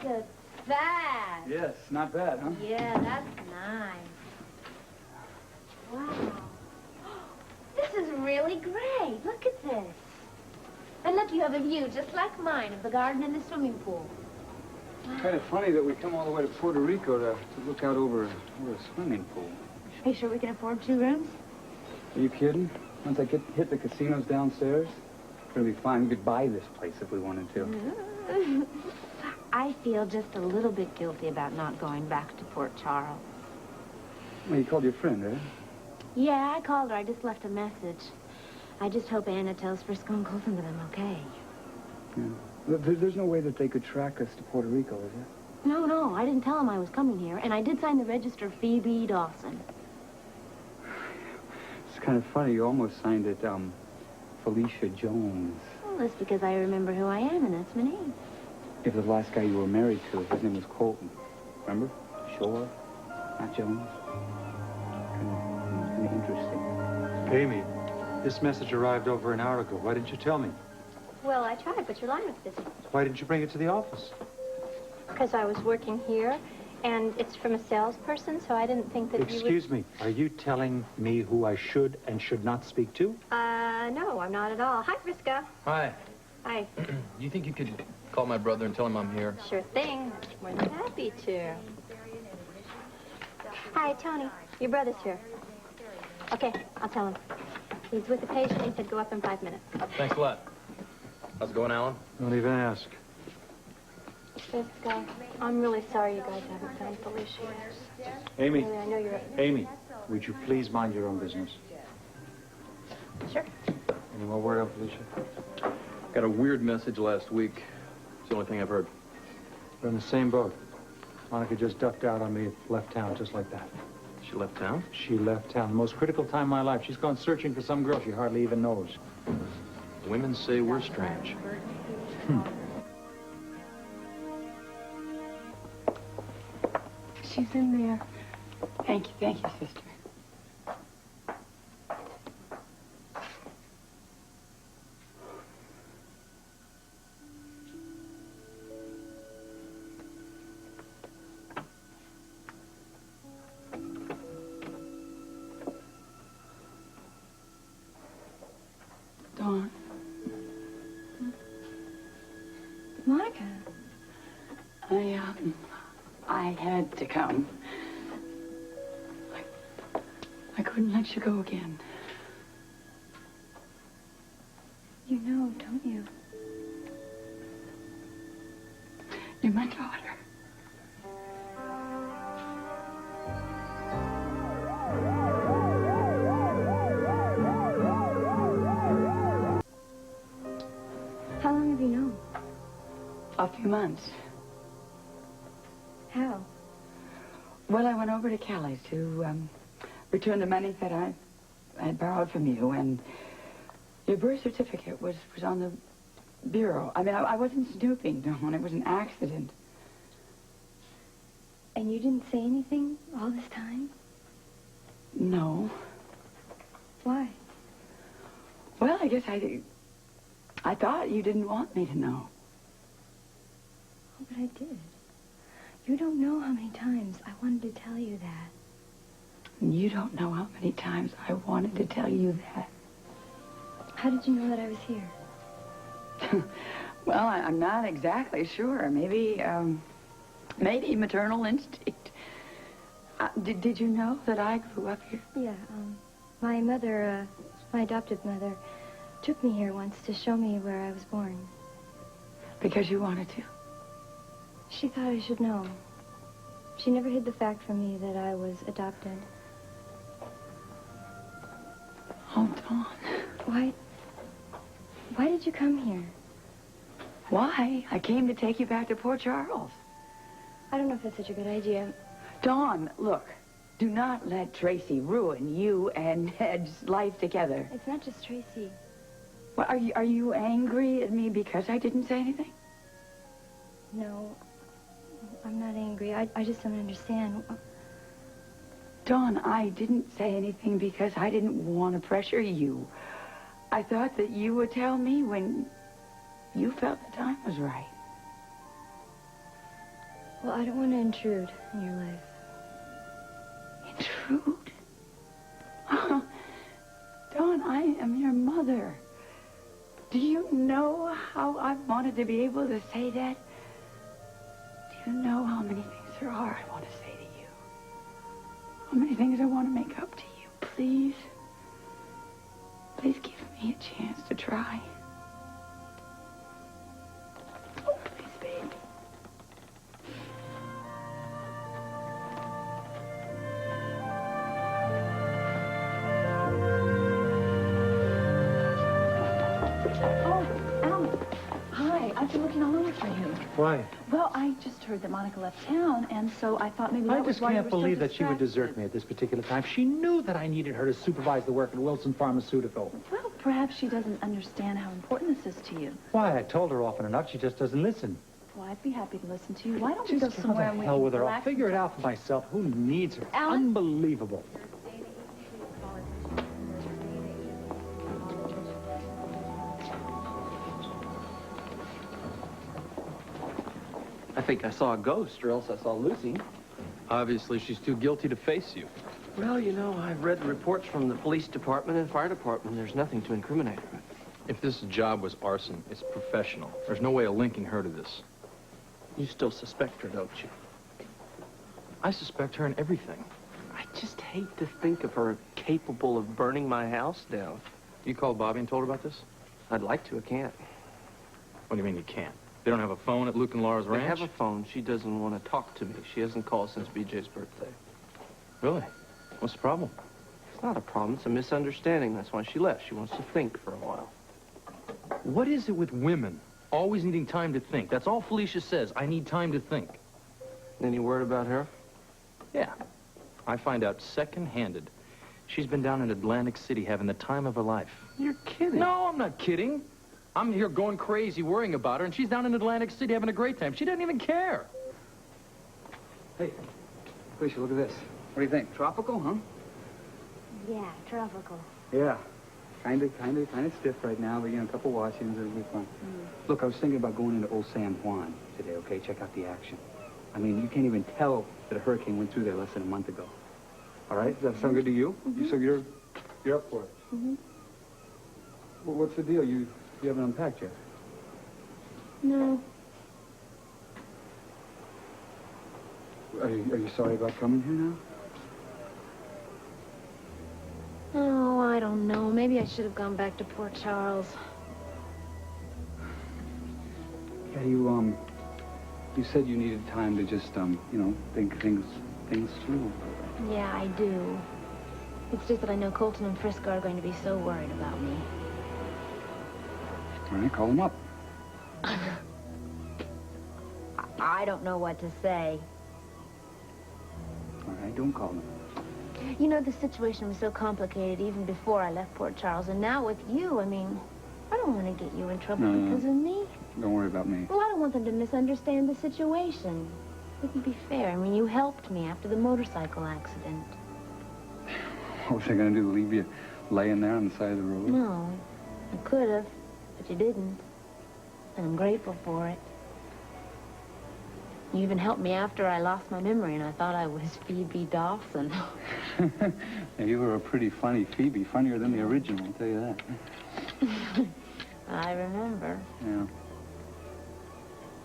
at that. Yes, not bad, huh? Yeah, that's nice. Wow. This is really great. Look at this. And look, you have a view just like mine of the garden and the swimming pool. Wow. Kind of funny that we come all the way to Puerto Rico to look out over a swimming pool. Are you sure we can afford 2 rooms? Are you kidding? Once I hit the casinos downstairs, it's going to be fine. We could buy this place if we wanted to. I feel just a little bit guilty about not going back to Port Charles. Well, you called your friend, eh? Yeah, I called her. I just left a message. I just hope Anna tells Frisco and Colton that I'm okay. Yeah. There's no way that they could track us to Puerto Rico, is there? No, I didn't tell them I was coming here, and I did sign the register Phoebe Dawson. It's kind of funny. You almost signed it, Felicia Jones. Well, that's because I remember who I am, and that's my name. If the last guy you were married to, his name was Colton. Remember? Shore, not Jones. Kind of interesting. Amy, this message arrived over an hour ago. Why didn't you tell me? Well, I tried, but your line was busy. Why didn't you bring it to the office? Because I was working here, and it's from a salesperson, so I didn't think that you would... Excuse me, are you telling me who I should and should not speak to? No, I'm not at all. Hi, Frisco. Hi. Hi. You think you could call my brother and tell him I'm here? Sure thing. More than happy to. Hi, Tony. Your brother's here. Okay, I'll tell him. He's with the patient. He said go up in 5 minutes. Thanks a lot. How's it going, Alan? Don't even ask. Frisco, I'm really sorry you guys haven't found Felicia. Amy, Really, I know you're... Amy, would you please mind your own business? Sure. Any more word on Felicia? Got a weird message last week. It's the only thing I've heard. We're in the same boat. Monica just ducked out on me, left town just like that. She left town? She left town. The most critical time of my life. She's gone searching for some girl she hardly even knows. Women say we're strange. She's in there. Thank you, sister. Dawn. Monica. I had to come. I couldn't let you go again. You know, don't you? You're my daughter. How long have you known? A few months. How? Well, I went over to Callie's to return the money that I had borrowed from you, and your birth certificate was on the bureau. I mean, I wasn't snooping, Dawn. It was an accident. And you didn't say anything all this time? No. Why? Well, I guess I thought you didn't want me to know. Oh, but I did. You don't know how many times I wanted to tell you that. You don't know how many times I wanted to tell you that. How did you know that I was here? Well, I'm not exactly sure. Maybe maternal instinct. Did you know that I grew up here? Yeah, my mother, my adoptive mother, took me here once to show me where I was born. Because you wanted to? She thought I should know. She never hid the fact from me that I was adopted. Oh, Dawn. Why did you come here? Why? I came to take you back to Port Charles. I don't know if that's such a good idea. Dawn, look. Do not let Tracy ruin you and Ned's life together. It's not just Tracy. Well, are you angry at me because I didn't say anything? No, I'm not angry. I just don't understand. Dawn, I didn't say anything because I didn't want to pressure you. I thought that you would tell me when you felt the time was right. Well, I don't want to intrude in your life. Intrude? Oh, Dawn, I am your mother. Do you know how I've wanted to be able to say that? Do you know how many things there are I want to say to you? How many things I want to make up to you? Please. Please give me a chance to try. Oh, please, baby. Oh, Alan. Hi. I've been looking all over for you. Why? Well, I just heard that Monica left town, and so I thought maybe I that was just why you can't were so believe that she would distracted. desert me at this particular time. She knew that I needed her to supervise the work at Wilson Pharmaceutical. Well, perhaps she doesn't understand how important this is to you. Why? I told her often enough. She just doesn't listen. Well, I'd be happy to listen to you. Why don't we Just go how somewhere the and we hell can with her. I'll relax figure it and out for myself. Who needs her? Alan? Unbelievable. I think I saw a ghost, or else I saw Lucy. Obviously, she's too guilty to face you. Well, you know, I've read the reports from the police department and fire department. There's nothing to incriminate her. If this job was arson, it's professional. There's no way of linking her to this. You still suspect her, don't you? I suspect her in everything. I just hate to think of her capable of burning my house down. You called Bobby and told her about this? I'd like to, I can't. What do you mean you can't? They don't have a phone at Luke and Laura's They ranch? have a phone. She doesn't want to talk to me. She hasn't called since BJ's birthday. Really? What's the problem? It's not a problem. It's a misunderstanding. That's why she left. She wants to think for a while. What is it with women? Always needing time to think. That's all Felicia says. I need time to think. Any word about her? Yeah. I find out second-handed. She's been down in Atlantic City having the time of her life. You're kidding. No, I'm not kidding. I'm here going crazy worrying about her, and she's down in Atlantic City having a great time. She doesn't even care. Hey, Felicia, look at this. What do you think? Tropical, huh? Yeah, tropical. Yeah. Kind of stiff right now, but, you know, a couple washings, it'll be fun. Look, I was thinking about going into Old San Juan today, okay? Check out the action. I mean, you can't even tell that a hurricane went through there less than a month ago. All right? Does that sound good to you? So you're up for it? Well, what's the deal? You haven't unpacked yet. No. Are you sorry about coming here now? Oh, I don't know. Maybe I should have gone back to Port Charles. Yeah, you said you needed time to just, you know, think things through. Yeah, I do. It's just that I know Colton and Frisco are going to be so worried about me. All right, call them up. I don't know what to say. All right, don't call them. You know, the situation was so complicated even before I left Port Charles. And now with you, I mean, I don't want to get you in trouble No. because of me. Don't worry about me. Well, I don't want them to misunderstand the situation. It wouldn't be fair. I mean, you helped me after the motorcycle accident. What was I going to do, leave you laying there on the side of the road? No, you could have, but you didn't. And I'm grateful for it. You even helped me after I lost my memory and I thought I was Phoebe Dawson. Yeah, you were a pretty funny Phoebe, funnier than the original, I'll tell you that. I remember. Yeah.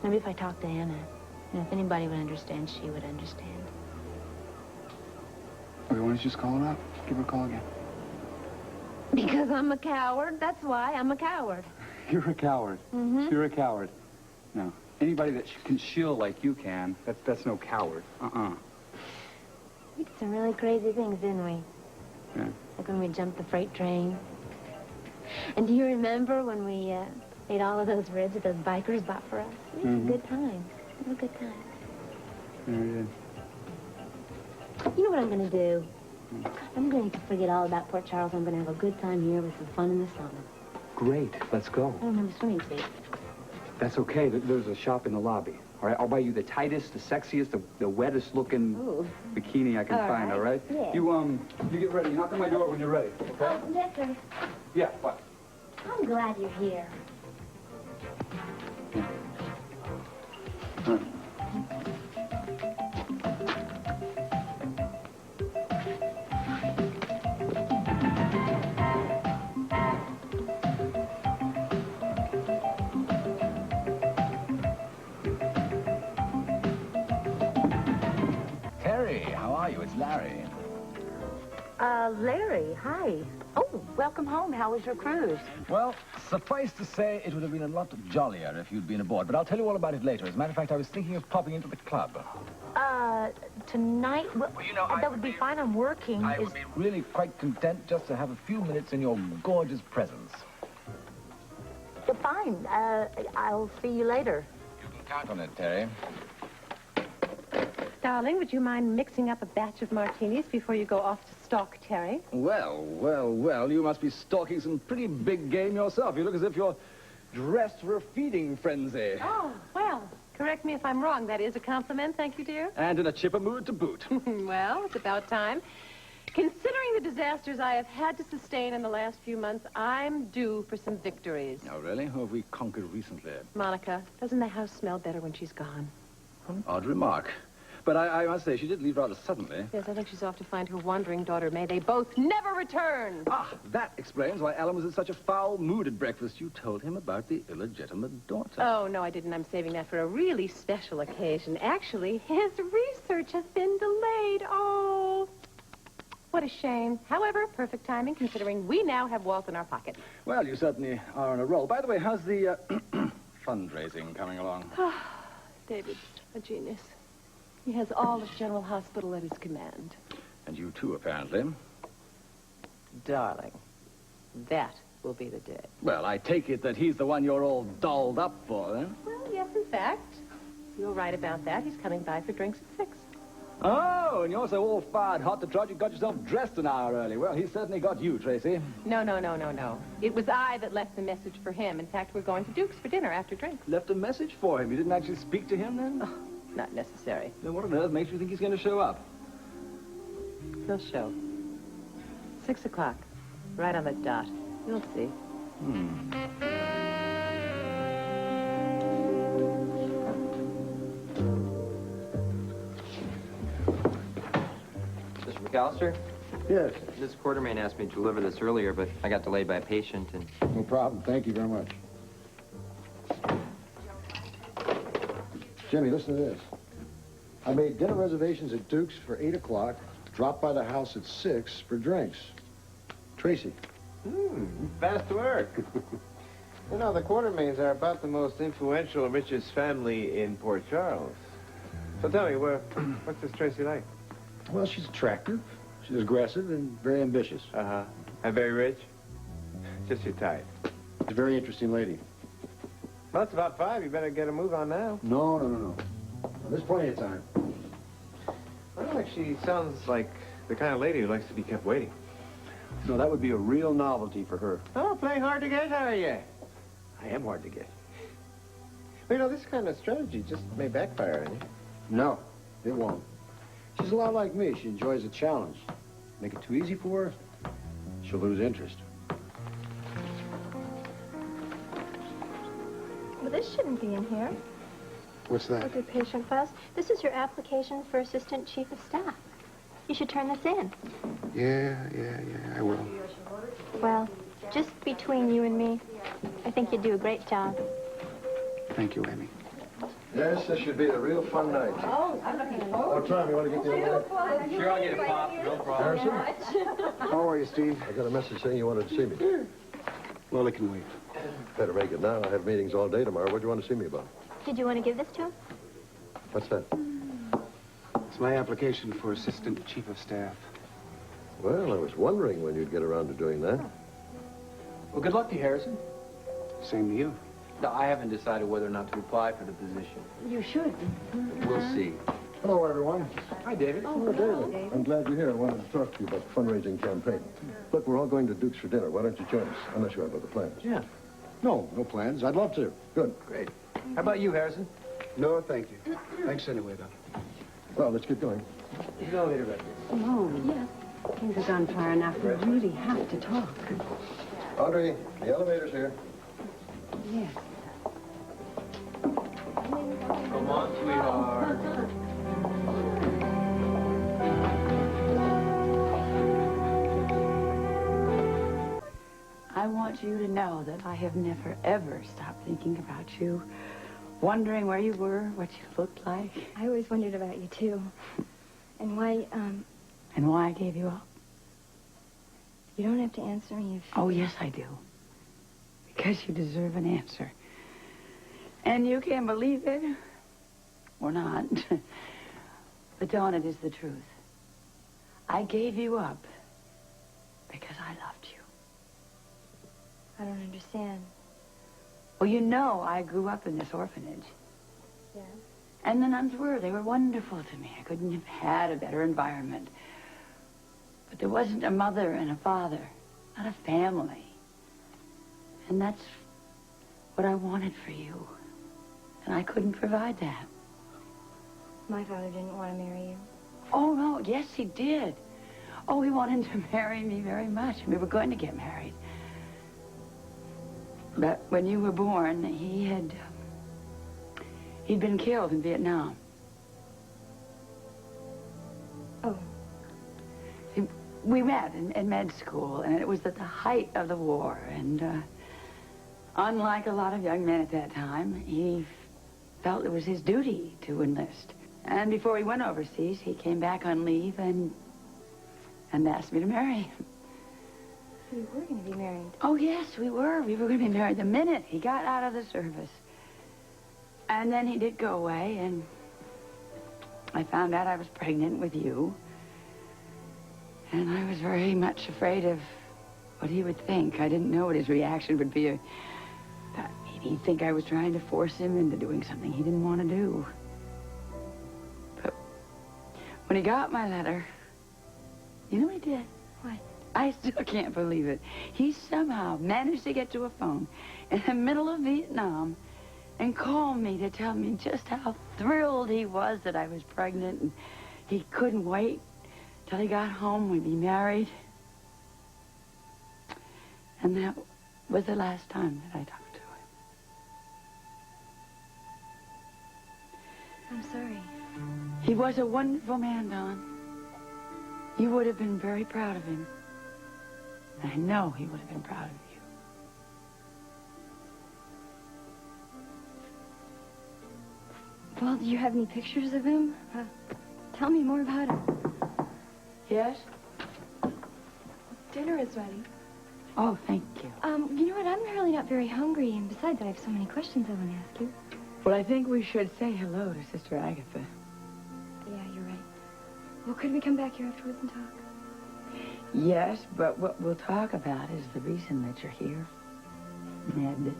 Maybe if I talked to Anna, you know, if anybody would understand, she would understand. Okay, why don't you just call her up? Give her a call again. Because I'm a coward. That's why I'm a coward. You're a coward. Mm-hmm. You're a coward. No. Anybody that can shill like you can, that's no coward. We did some really crazy things, didn't we? Yeah. Like when we jumped the freight train. And do you remember when we ate all of those ribs that those bikers bought for us? It was a good time. It was a good time. Yeah, we did. You know what I'm going to do? I'm going to forget all about Port Charles. I'm going to have a good time here with some fun in the summer. Great. Let's go. I don't have a swimming suit. That's okay. There's a shop in the lobby. All right, I'll buy you the tightest, the sexiest, the wettest looking bikini I can find, all right? Yeah. You get ready. Knock on my door when you're ready, okay? Oh, Decker, Yeah, what? I'm glad you're here. All Larry, hi. Oh, welcome home. How was your cruise? Well, suffice to say, it would have been a lot jollier if you'd been aboard, but I'll tell you all about it later. As a matter of fact, I was thinking of popping into the club. Tonight? Well, you know, that would be fine. I'm working. I would be really quite content just to have a few minutes in your gorgeous presence. Fine. I'll see you later. You can count on it, Terry. Darling, would you mind mixing up a batch of martinis before you go off to stalk Terry? Well, well, well, you must be stalking some pretty big game yourself. You look as if you're dressed for a feeding frenzy. Oh, well, correct me if I'm wrong. That is a compliment, thank you, dear. And in a chipper mood to boot. Well, it's about time. Considering the disasters I have had to sustain in the last few months, I'm due for some victories. Oh, really? Who have we conquered recently? Monica, doesn't the house smell better when she's gone? Odd remark. But I must say, she did leave rather suddenly. Yes, I think she's off to find her wandering daughter, May. They both never return. Ah, that explains why Alan was in such a foul mood at breakfast. You told him about the illegitimate daughter. Oh, no, I didn't. I'm saving that for a really special occasion. Actually, his research has been delayed. Oh, what a shame. However, perfect timing, considering we now have Walt in our pocket. Well, you certainly are on a roll. By the way, how's the fundraising coming along? David's a genius. He has all of General Hospital at his command. And you too, apparently. Darling, that will be the day. Well, I take it that he's the one you're all dolled up for, then? Well, yes, in fact. You're right about that. He's coming by for drinks at 6. Oh, and you're so all fired hot to trot you got yourself dressed an hour early. Well, he certainly got you, Tracy. No. It was I that left the message for him. In fact, we're going to Duke's for dinner after drinks. Left a message for him? You didn't actually speak to him, then? Oh, not necessary. Then what on earth makes you think he's going to show up? He'll show. 6 o'clock. Right on the dot. You'll see. Mr. McAllister? Yes. Miss Quartermain asked me to deliver this earlier, but I got delayed by a patient and... No problem. Thank you very much. Jimmy, listen to this. I made dinner reservations at Duke's for 8 o'clock. Dropped by the house at 6 for drinks. Tracy. Fast work. You know, the Quartermains are about the most influential and richest family in Port Charles. So tell me, what's this Tracy like? Well, she's attractive. She's aggressive and very ambitious. Uh-huh. And very rich? Just your type. She's a very interesting lady. Well, it's about 5. You better get a move on now. No. There's plenty of time. Well, she sounds like the kind of lady who likes to be kept waiting. No, that would be a real novelty for her. Oh, playing hard to get, are you? I am hard to get. Well, you know, this kind of strategy just may backfire on you. No, it won't. She's a lot like me. She enjoys a challenge. Make it too easy for her, she'll lose interest. Well, this shouldn't be in here. What's that? With your patient files. This is your application for Assistant Chief of Staff. You should turn this in. Yeah, I will. Well, just between you and me, I think you'd do a great job. Thank you, Amy. Yes, this should be a real fun night. Oh, I'm looking forward. What time? You want to get the elevator? Sure, I'll get a pop. No problem. Harrison? How are you, Steve? I got a message saying you wanted to see me. Well, it can wait. Better make it now. I have meetings all day tomorrow. What do you want to see me about? Did you want to give this to him? What's that? It's my application for Assistant Chief of Staff. Well, I was wondering when you'd get around to doing that. Well, good luck to you, Harrison. Same to you. No, I haven't decided whether or not to apply for the position. You should. We'll see. Hello, everyone. Hi, David. Oh, David. I'm glad you're here. I wanted to talk to you about the fundraising campaign. Look, we're all going to Duke's for dinner. Why don't you join us? Unless you have other plans. Yeah. No plans. I'd love to. Good. Great. How about you, Harrison? No, thank you. Thanks anyway, though. Well, let's get going. You go later, Becky. Oh, yes. Things have gone far enough. We really have to talk. Audrey, the elevator's here. Yes. Come on, sweetheart. I want you to know that I have never, ever stopped thinking about you, wondering where you were, what you looked like. I always wondered about you, too. And why I gave you up. You don't have to answer me if... Oh, yes, I do. Because you deserve an answer. And you can believe it or not. But, Dawn, it is the truth. I gave you up because I loved you. I don't understand. Well, you know I grew up in this orphanage. Yeah? And the nuns they were wonderful to me. I couldn't have had a better environment. But there wasn't a mother and a father, not a family. And that's what I wanted for you. And I couldn't provide that. My father didn't want to marry you. Oh, no, yes, he did. Oh, he wanted to marry me very much. We were going to get married. But when you were born, he'd been killed in Vietnam. Oh. We met in med school, and it was at the height of the war. And unlike a lot of young men at that time, he felt it was his duty to enlist. And before he went overseas, he came back on leave and asked me to marry him. So we were going to be married? Oh, yes, we were. We were going to be married the minute he got out of the service. And then he did go away, and I found out I was pregnant with you. And I was very much afraid of what he would think. I didn't know what his reaction would be. Maybe he'd think I was trying to force him into doing something he didn't want to do. But when he got my letter, you know what he did? What? I still can't believe it. He somehow managed to get to a phone in the middle of Vietnam and call me to tell me just how thrilled he was that I was pregnant, and he couldn't wait till he got home. We'd be married. And that was the last time that I talked to him. I'm sorry. He was a wonderful man, Don. You would have been very proud of him. I know he would have been proud of you. Well, do you have any pictures of him? Tell me more about him. Yes? Dinner is ready. Oh, thank you. You know what? I'm really not very hungry, and besides, I have so many questions I want to ask you. Well, I think we should say hello to Sister Agatha. Yeah, you're right. Well, could we come back here afterwards and talk? Yes, but what we'll talk about is the reason that you're here, Ned.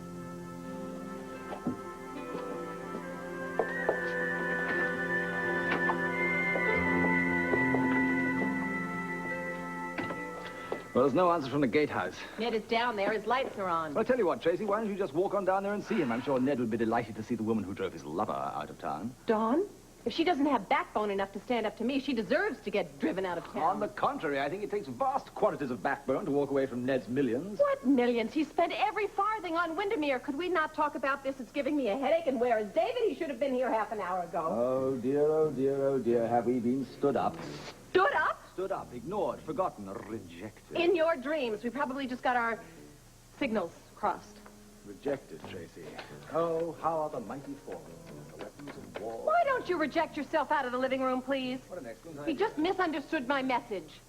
Well, there's no answer from the gatehouse. Ned is down there. His lights are on. Well, I tell you what, Tracy, why don't you just walk on down there and see him? I'm sure Ned would be delighted to see the woman who drove his lover out of town. Dawn? If she doesn't have backbone enough to stand up to me, she deserves to get driven out of town. On the contrary, I think it takes vast quantities of backbone to walk away from Ned's millions. What millions? He spent every farthing on Windermere. Could we not talk about this? It's giving me a headache. And where is David? He should have been here half an hour ago. Oh, dear, oh, dear, oh, dear. Have we been stood up? Stood up? Stood up, ignored, forgotten, rejected. In your dreams. We probably just got our signals crossed. Rejected, Tracy. Oh, how are the mighty fallen? The weapons of war. Why don't you reject yourself out of the living room, please? What an excellent He idea. just misunderstood my message.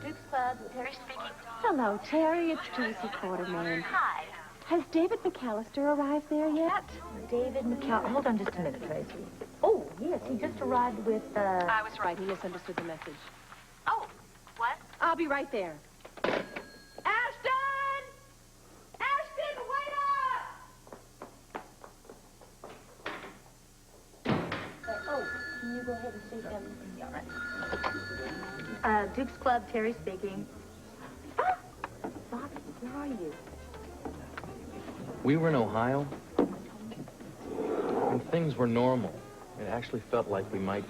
Duke's Club, Terry speaking. Hello, Terry. It's Tracy Quartermain. Hi. Has David McAllister arrived there yet? David McAllister. Hold on just a minute, Tracy. Oh, yes, he just arrived with, I was right. He misunderstood the message. Oh, what? I'll be right there. Ashton! Ashton, wait up! Oh, can you go ahead and see him? All right. Duke's Club, Terry speaking. Ah! Bobby, where are you? We were in Ohio, and things were normal. It actually felt like we might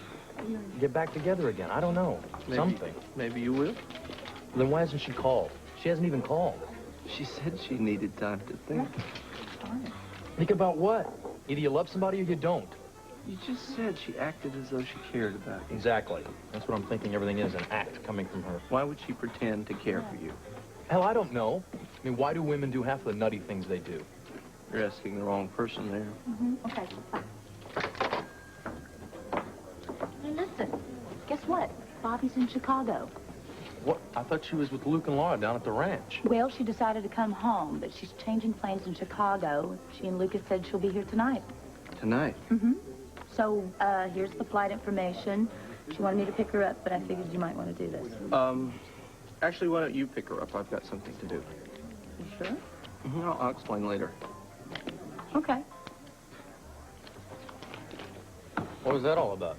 get back together again. I don't know. Something. Maybe you will. Then why hasn't she called? She hasn't even called. She said she needed time to think. Think about what? Either you love somebody or you don't. You just said she acted as though she cared about you. Exactly. That's what I'm thinking everything is, an act coming from her. Why would she pretend to care for you? Hell, I don't know. I mean, why do women do half the nutty things they do? You're asking the wrong person there. Okay, fine. Hey, listen. Guess what? Bob Bobby's in Chicago. What? I thought she was with Luke and Laura down at the ranch. Well, she decided to come home, but she's changing planes in Chicago. She and Lucas said she'll be here tonight. Tonight? Mm-hmm. So, here's the flight information. She wanted me to pick her up, but I figured you might want to do this. Actually, why don't you pick her up? I've got something to do. You sure? Mm-hmm. I'll explain later. Okay. What was that all about?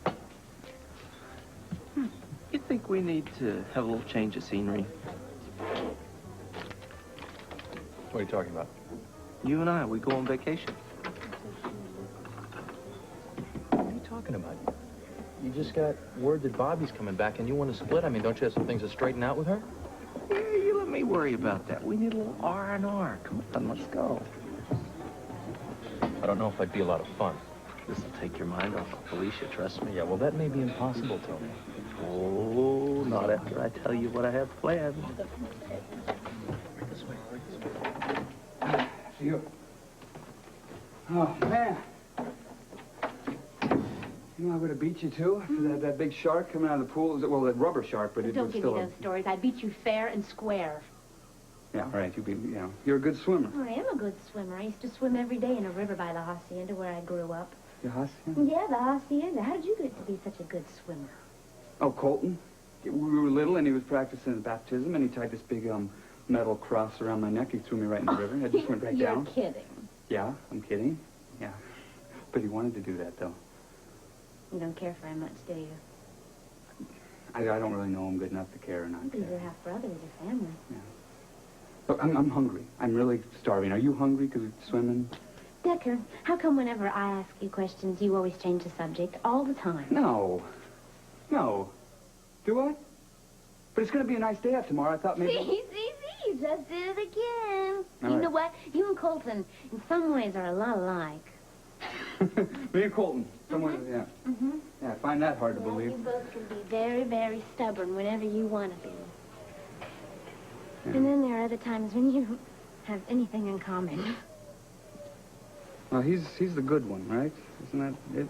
You think we need to have a little change of scenery? What are you talking about? You and I, we go on vacation. What are you talking about? You just got word that Bobby's coming back and you want to split? I mean, don't you have some things to straighten out with her? Yeah, you let me worry about that. We need a little R&R. Come on, let's go. I don't know if I'd be a lot of fun. This'll take your mind off of Felicia, trust me. Yeah, well, that may be impossible, Tony. Oh, not after I tell you what I have planned. You. Oh, man. You know, I would have beat you, too, for that big shark coming out of the pool. Well, that rubber shark, but it Don't was give still me those stories. I beat you fair and square. Yeah, right. You're a good swimmer. Oh, I am a good swimmer. I used to swim every day in a river by the hacienda where I grew up. The hacienda? Yeah, the hacienda. How did you get to be such a good swimmer? Oh, Colton. We were little, and he was practicing his baptism, and he tied this big metal cross around my neck. He threw me right in the river, and I just went right down. You're kidding. Yeah, I'm kidding. Yeah. But he wanted to do that, though. You don't care very much, do you? I don't really know him good enough to care or not Because care. you're half brother with your family. Yeah. Look, I'm hungry. I'm really starving. Are you hungry because of swimming? Decker, how come whenever I ask you questions, you always change the subject all the time? No. No. Do I? But it's going to be a nice day out tomorrow. I thought maybe... See, you just did it again. All You right. know what? You and Colton, in some ways, are a lot alike. Me and Colton. Someone, yeah. Mm-hmm. Yeah, I find that hard to Well, believe. you both can be very, very stubborn whenever you want to be. Yeah. And then there are other times when you have anything in common. Well, he's the good one, right? Isn't that it?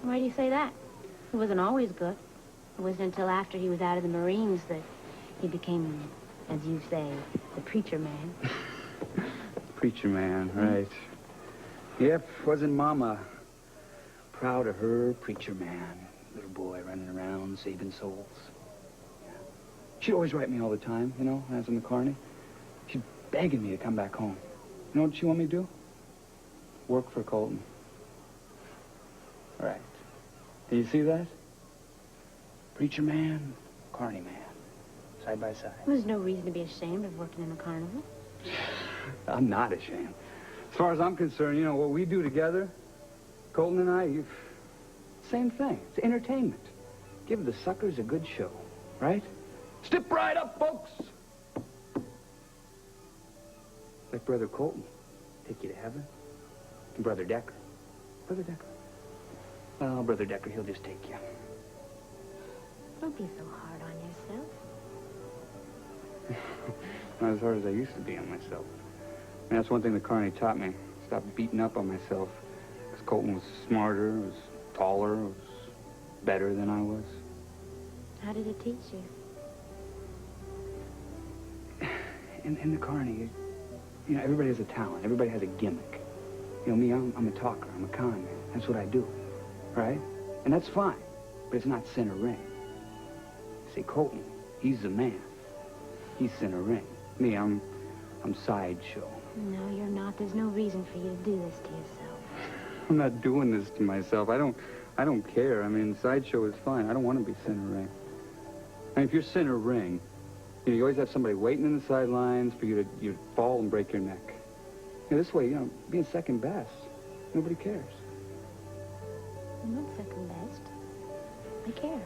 Why do you say that? He wasn't always good. It wasn't until after he was out of the Marines that he became, as you say, the preacher man. Preacher man, right. Yep, wasn't Mama proud of her preacher man? Little boy running around saving souls. Yeah. She'd always write me all the time, you know, when I was in the Carney. She's begging me to come back home. You know what she want me to do? Work for Colton. Right. Can you see that? Preacher man, Carney man. Side by side. There's no reason to be ashamed of working in a carnival. I'm not ashamed. As far as I'm concerned, you know, what we do together, Colton and I, same thing. It's entertainment. Give the suckers a good show, right? Step right up, folks! Like Brother Colton, take you to heaven. And Brother Decker. Brother Decker. Well, Brother Decker, he'll just take you. Don't be so hard on yourself. Not as hard as I used to be on myself. And that's one thing the Carney taught me. Stop beating up on myself. Because Colton was smarter, was taller, was better than I was. How did it teach you? In the Carney, you know, everybody has a talent. Everybody has a gimmick. You know, me, I'm a talker. I'm a con man. That's what I do, right? And that's fine, but it's not center ring. See, Colton, he's the man. He's center ring. Me, I'm sideshow. No, you're not. There's no reason for you to do this to yourself. I'm not doing this to myself. I don't care. I mean, sideshow is fine. I don't want to be center ring. I mean, if you're center ring, you know, you always have somebody waiting in the sidelines for you to fall and break your neck. You know, this way, you know, being second best, nobody cares. I'm not second best. I care.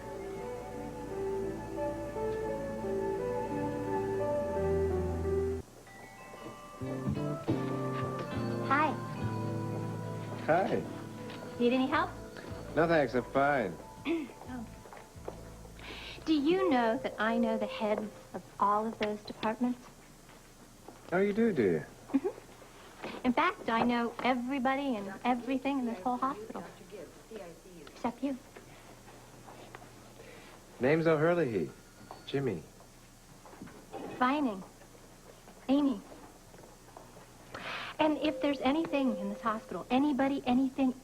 Hi. Hi. Need any help? No thanks, I'm fine. Do you know that I know the heads of all of those departments? Oh, you do you? In fact, I know everybody and everything in this whole hospital. Except you. Name's O'Hurley. Jimmy. Vining. Amy. And if there's anything in this hospital, anybody, anything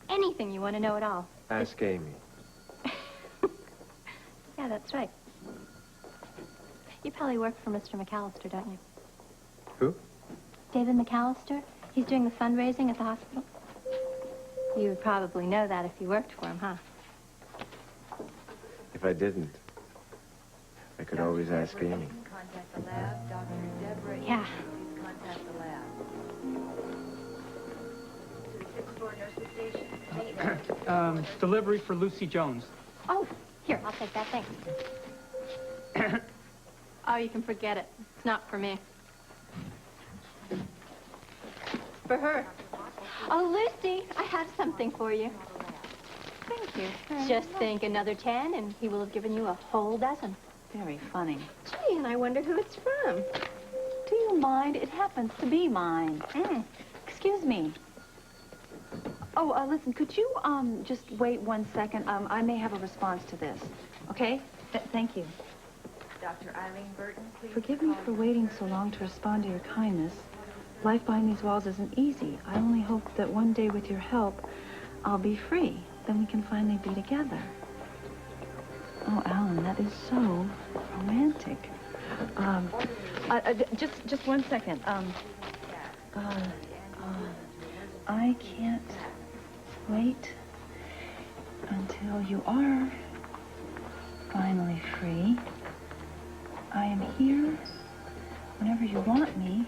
you want to know at all. Ask Amy. Yeah, that's right. You probably work for Mr. McAllister, don't you? Who? David McAllister. He's doing the fundraising at the hospital. You would probably know that if you worked for him, huh? If I didn't, I could always ask Amy. Contact the lab. Dr. Deborah. Yeah. Please contact the lab. To the sixth floor nurses station. Delivery for Lucy Jones. Oh, here, I'll take that, thanks. Oh, you can forget it. It's not for me. For her. Oh, Lucy, I have something for you. Thank you. Just think, another 10, and he will have given you a whole dozen. Very funny. Gee, and I wonder who it's from. Do you mind? It happens to be mine. Excuse me. Oh, listen, could you, just wait 1 second? I may have a response to this. Okay? Thank you. Dr. Eileen Burton, please. Forgive me for waiting so long to respond to your kindness. Life behind these walls isn't easy. I only hope that one day with your help, I'll be free. Then we can finally be together. Oh, Alan, that is so romantic. Just 1 second. I can't wait until you are finally free. I am here whenever you want me.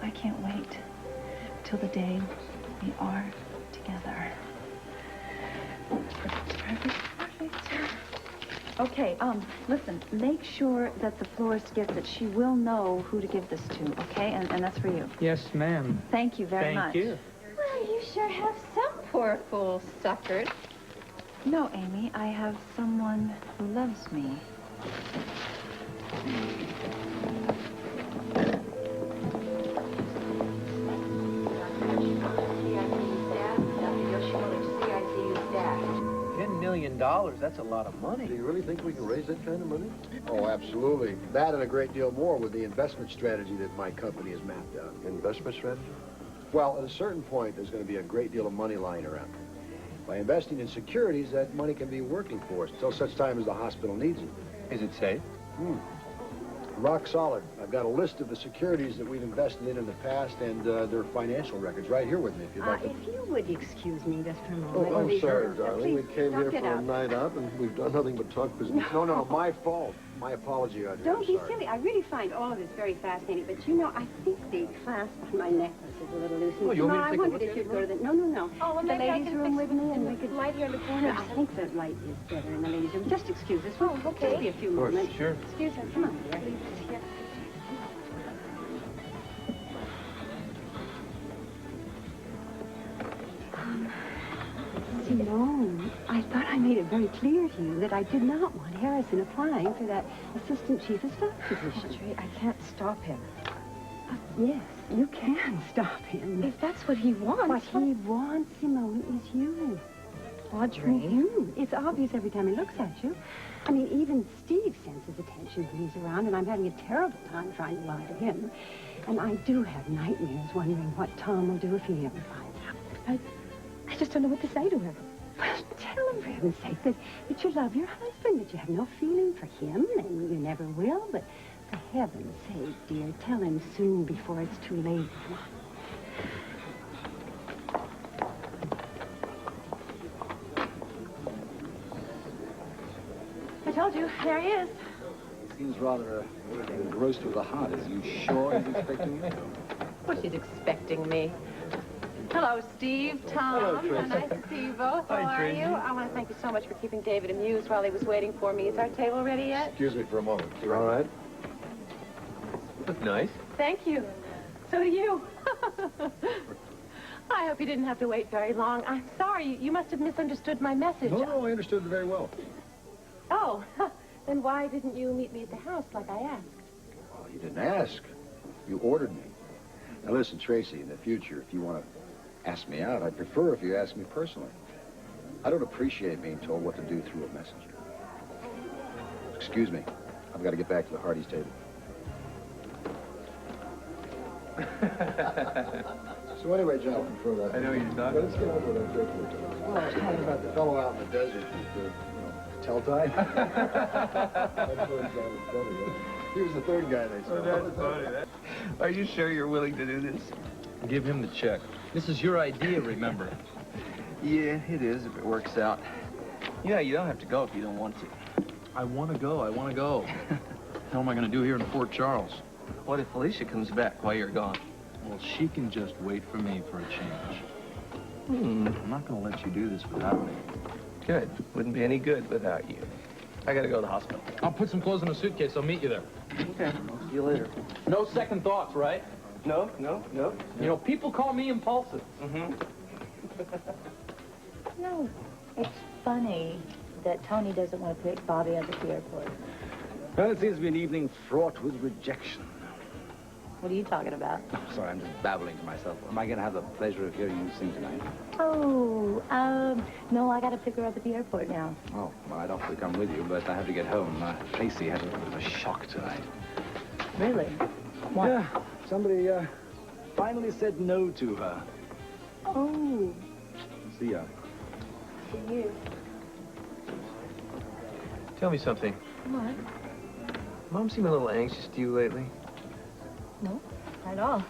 I can't wait till the day we are together. Perfect. Okay, listen, make sure that the florist gets it. She will know who to give this to, okay? And that's for you. Yes, ma'am. Thank you very much. Thank you. Well, you sure have some poor fool suckered. No, Amy, I have someone who loves me. $10 million, that's a lot of money. Do you really think we can raise that kind of money? Oh, absolutely. That and a great deal more with the investment strategy that my company has mapped out. Investment strategy? Well, at a certain point, there's going to be a great deal of money lying around. By investing in securities, that money can be working for us until such time as the hospital needs it. Is it safe? Rock solid. I've got a list of the securities that we've invested in the past and their financial records right here with me, if you'd like to. If you would excuse me just for a moment. Oh, I'm Please, sorry, darling. We please, came here knock it for a out. night out, and we've done nothing but talk business. No, my fault. My apology, Audrey. Don't I'm be sorry. silly. I really find all of this very fascinating. But, you know, I think the clasp on my necklace is a little loose. Oh, you want me to I take a wondered look if at you'd it, go to the... No. Oh, well, the maybe I ladies' can room fix with me, and we could... light here in the corner. I think the light is better in the ladies' room. Just excuse us. Oh, okay. It'll be a few Of course, moments. sure. Excuse us. Come on, dear. Here. Simone, I thought I made it very clear to you that I did not want Harrison applying for that assistant chief of staff position. Audrey, I can't stop him. Yes, you can stop him. If that's what he wants. What he wants, Simone, is you. Audrey. It's obvious every time he looks at you. I mean, even Steve senses attention when he's around, and I'm having a terrible time trying to lie to him. And I do have nightmares wondering what Tom will do if he ever finds out. I just don't know what to say to him. Well, tell him, for heaven's sake, that you love your husband, that you have no feeling for him, and you never will. But for heaven's sake, dear, tell him soon before it's too late. I told you, there he is. He seems rather engrossed with the heart. Is you sure he's expecting you? Of course he's expecting me. Hello, Steve, Tom. Hello, Tracy. Nice to see you both. How are you? I want to thank you so much for keeping David amused while he was waiting for me. Is our table ready yet? Excuse me for a moment. You all right? Look nice. Thank you. So do you. I hope you didn't have to wait very long. I'm sorry. You must have misunderstood my message. No, I understood it very well. Oh, then why didn't you meet me at the house like I asked? Well, you didn't ask. You ordered me. Now, listen, Tracy, in the future, if you want to ask me out, I'd prefer if you asked me personally. I don't appreciate being told what to do through a messenger. Excuse me. I've got to get back to the Hardy's table. So anyway, gentlemen, I know you're talking. Let's get over that joke we were talking about. Well, I was talking about the fellow out in the desert with the, tell time. He was the third guy they saw. Oh, that's funny. Are you sure you're willing to do this? Give him the check. This is your idea, remember? Yeah, it is, if it works out. Yeah, you don't have to go if you don't want to. I want to go. I want to go. What am I going to do here in Fort Charles? What if Felicia comes back while you're gone? Well, she can just wait for me for a change. I'm not going to let you do this without me. Good. Wouldn't be any good without you. I got to go to the hospital. I'll put some clothes in a suitcase. I'll meet you there. Okay. I'll see you later. No second thoughts, right? No. You know, people call me impulsive. No, it's funny that Tony doesn't want to pick Bobby up at the airport. Well, it seems to be an evening fraught with rejection. What are you talking about? Oh, sorry, I'm just babbling to myself. Am I going to have the pleasure of hearing you sing tonight? Oh, no, I got to pick her up at the airport now. Oh, well, I'd offer to come with you, but I have to get home. Tracy had a bit of a shock tonight. Really? What? Yeah, somebody finally said no to her. Oh. See ya. See you. Tell me something. What? Mom seemed a little anxious to you lately. No, not at all.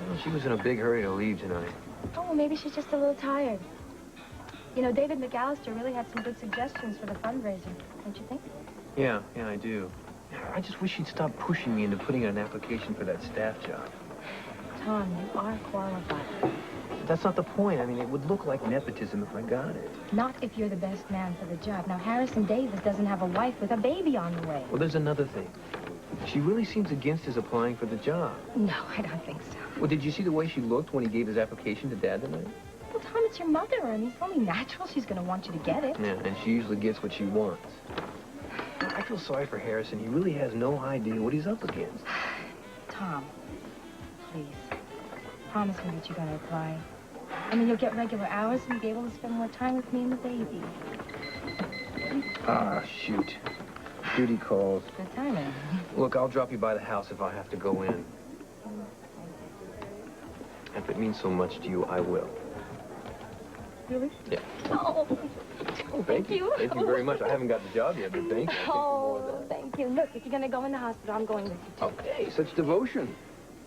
Well, she was in a big hurry to leave tonight. Oh, maybe she's just a little tired. You know, David McAllister really had some good suggestions for the fundraiser, don't you think? Yeah, I do. I just wish she'd stop pushing me into putting in an application for that staff job. Tom, you are qualified. But that's not the point. I mean, it would look like nepotism if I got it. Not if you're the best man for the job. Now, Harrison Davis doesn't have a wife with a baby on the way. Well, there's another thing. She really seems against his applying for the job. No, I don't think so. Well, did you see the way she looked when he gave his application to Dad tonight? Well, Tom, it's your mother, and it's only natural she's going to want you to get it. Yeah, and she usually gets what she wants. I feel sorry for Harrison. He really has no idea what he's up against. Tom, please, promise me that you're going to apply. I mean, you'll get regular hours and be able to spend more time with me and the baby. Ah, shoot. Duty calls. Good timing. Look, I'll drop you by the house if I have to go in. If it means so much to you, I will. Really? Yeah. Oh, thank you. Thank you very much. I haven't got the job yet, but thank you. Oh, thank you. Look, if you're going to go in the hospital, I'm going with you, too. Okay, such devotion.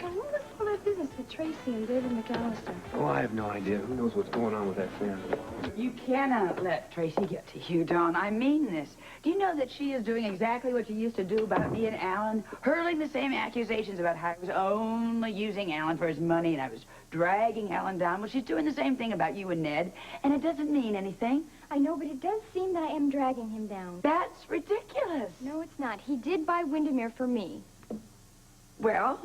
Now, what was all that business with Tracy and David McAllister? Oh, I have no idea. Who knows what's going on with that family? You cannot let Tracy get to you, Dawn. I mean this. Do you know that she is doing exactly what she used to do about me and Alan? Hurling the same accusations about how I was only using Alan for his money and I was dragging Alan down. Well, she's doing the same thing about you and Ned, and it doesn't mean anything. I know, but it does seem that I am dragging him down. That's ridiculous. No, it's not. He did buy Windermere for me. Well,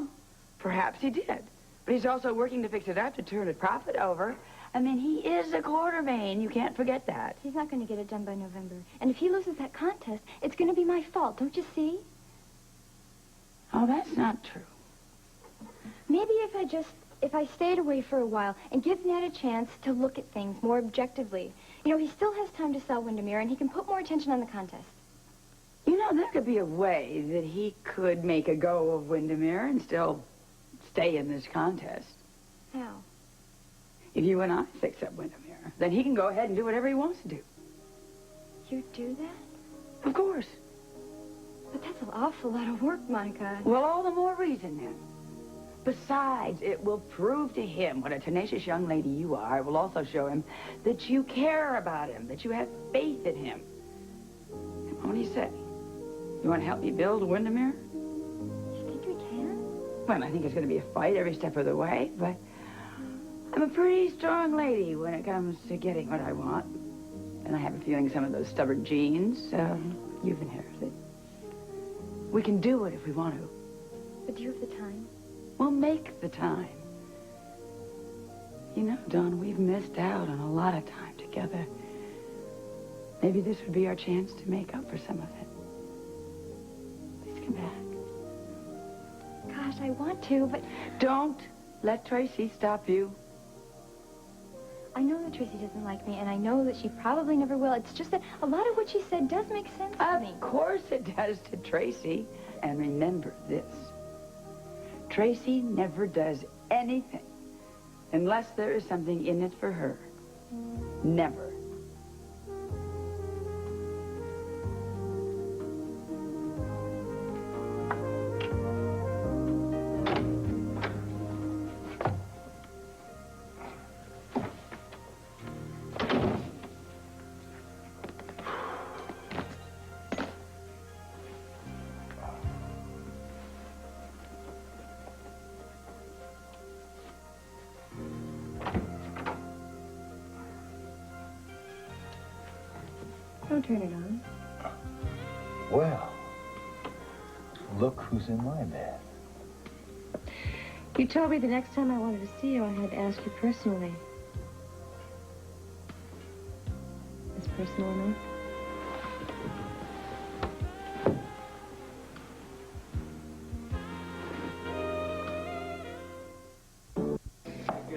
perhaps he did. But he's also working to fix it up, to turn a profit over. I mean, he is a Quartermain. You can't forget that. He's not going to get it done by November. And if he loses that contest, it's going to be my fault, don't you see? Oh, that's not true. Maybe if I stayed away for a while and give Ned a chance to look at things more objectively. You know, he still has time to sell Windermere, and he can put more attention on the contest. You know, there could be a way that he could make a go of Windermere and still stay in this contest. How? If you and I fix up Windermere, then he can go ahead and do whatever he wants to do. You'd do that? Of course. But that's an awful lot of work, Monica. Well, all the more reason then. Besides, it will prove to him what a tenacious young lady you are. It will also show him that you care about him, that you have faith in him. What do you say? You want to help me build Windermere? You think we can? Well, I think it's going to be a fight every step of the way, but I'm a pretty strong lady when it comes to getting what I want. And I have a feeling some of those stubborn genes you've inherited. We can do it if we want to. But do you have the time? We'll make the time. You know, Dawn, we've missed out on a lot of time together. Maybe this would be our chance to make up for some of it. Please come back. Gosh, I want to, but... Don't let Tracy stop you. I know that Tracy doesn't like me, and I know that she probably never will. It's just that a lot of what she said does make sense to me. Of course it does to Tracy. And remember this. Tracy never does anything unless there is something in it for her. Never. Don't turn it on. Well, look who's in my bed. You told me the next time I wanted to see you, I had to ask you personally. Is personal enough?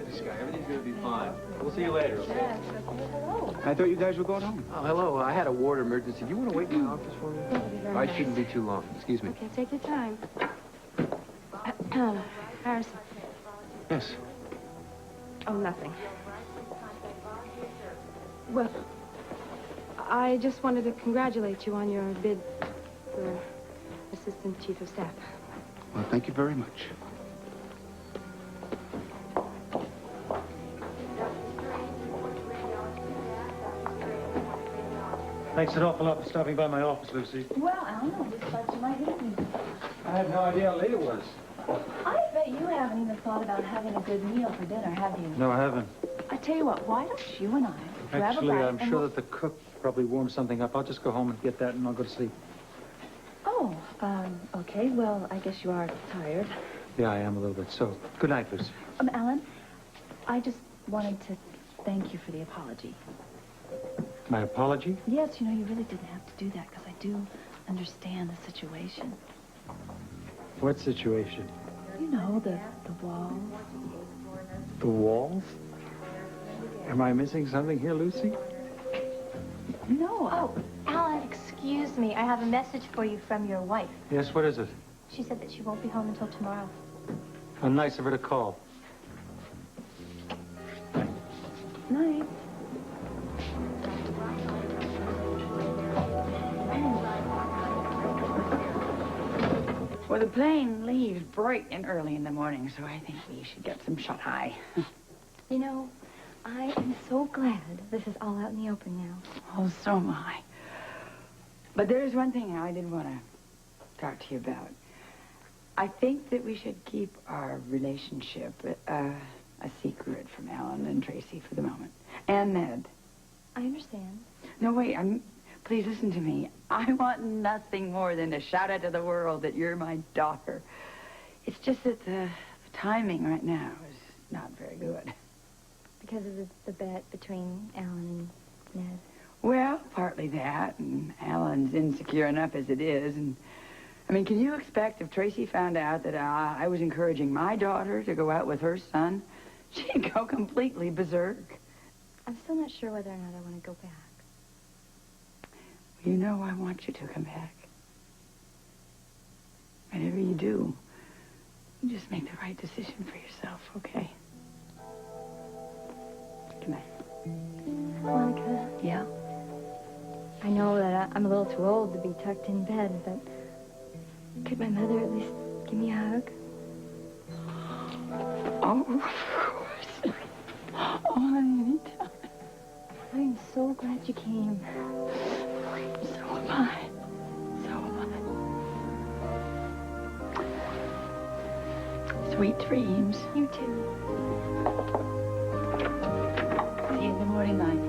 This guy, everything's gonna be fine. We'll see you later, okay? I thought you guys were going home. Oh, hello. I had a ward emergency. Do you want to wait in the office for me? I shouldn't be too long. Excuse me. Okay, take your time. Harrison. Yes. Oh, nothing. Well, I just wanted to congratulate you on your bid for Assistant Chief of Staff. Well, thank you very much. Thanks an awful lot for stopping by my office, Lucy. Well, Alan, I just thought you might hit me. I had no idea how late it was. I bet you haven't even thought about having a good meal for dinner, have you? No, I haven't. I tell you what, why don't you and I grab Actually, a bite I'm and sure we'll... that the cook probably warmed something up. I'll just go home and get that, and I'll go to sleep. Oh, okay. Well, I guess you are tired. Yeah, I am a little bit. So, good night, Lucy. Alan, I just wanted to thank you for the apology. My apology? Yes, you know, you really didn't have to do that because I do understand the situation. What situation? You know, the walls. The walls? Am I missing something here, Lucy? No. Oh, Alan, excuse me. I have a message for you from your wife. Yes, what is it? She said that she won't be home until tomorrow. How nice of her to call. Night. Well, the plane leaves bright and early in the morning, so I think we should get some shut-eye. You know, I am so glad this is all out in the open now. Oh, so am I. But there's one thing I did want to talk to you about. I think that we should keep our relationship a secret from Alan and Tracy for the moment. And Ned. I understand. No, wait, please listen to me. I want nothing more than to shout out to the world that you're my daughter. It's just that the timing right now is not very good. Because of the bet between Alan and Ned. Well, partly that, and Alan's insecure enough as it is, and... I mean, can you expect if Tracy found out that I was encouraging my daughter to go out with her son, she'd go completely berserk? I'm still not sure whether or not I want to go back. You know I want you to come back. Whatever you do, you just make the right decision for yourself, okay? Come on. Monica. Yeah? I know that I'm a little too old to be tucked in bed, but could my mother at least give me a hug? Oh, of course. Oh, anytime. I'm so glad you came. So am I. So am I. Sweet dreams. You too. See you in the morning, Mike.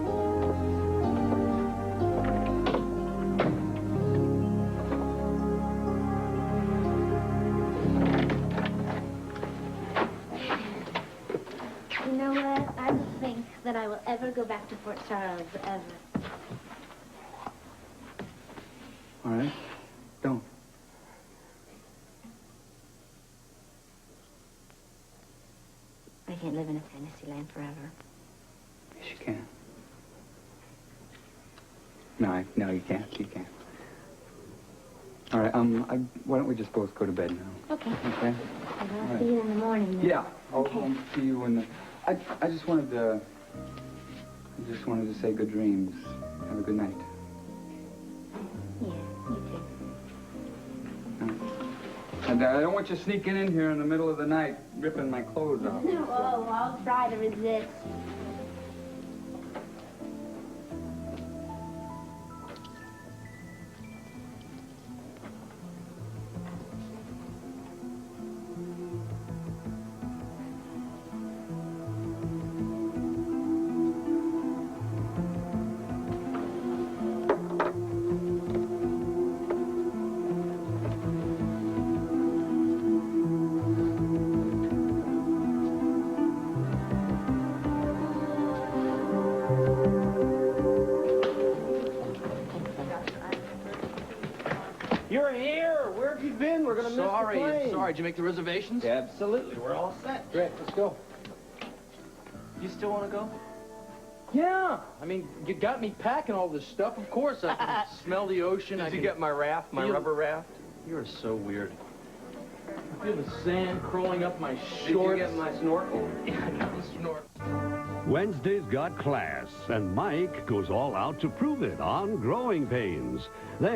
You know what? I don't think that I will ever go back to Fort Charles, ever. All right? Don't. I can't live in a fantasy land forever. You you can. No, you can't. You can't. All right, why don't we just both go to bed now? Okay. Okay? And I'll see you in the morning. Then. Yeah, I'll see you in the... I just wanted to say good dreams. Have a good night. Yeah, you too. And I don't want you sneaking in here in the middle of the night, ripping my clothes off. Oh, I'll try to resist. You're here. Where have you been? We're gonna miss the plane. Sorry. Did you make the reservations? Yeah, absolutely. We're all set. Great. Let's go. You still want to go? Yeah. I mean, you got me packing all this stuff. Of course I can smell the ocean. Did you get my raft, my rubber raft? You're so weird. I feel the sand crawling up my shorts. Did you get my snorkel? Yeah, I got the snorkel. Wednesday's got class, and Mike goes all out to prove it on Growing Pains. Then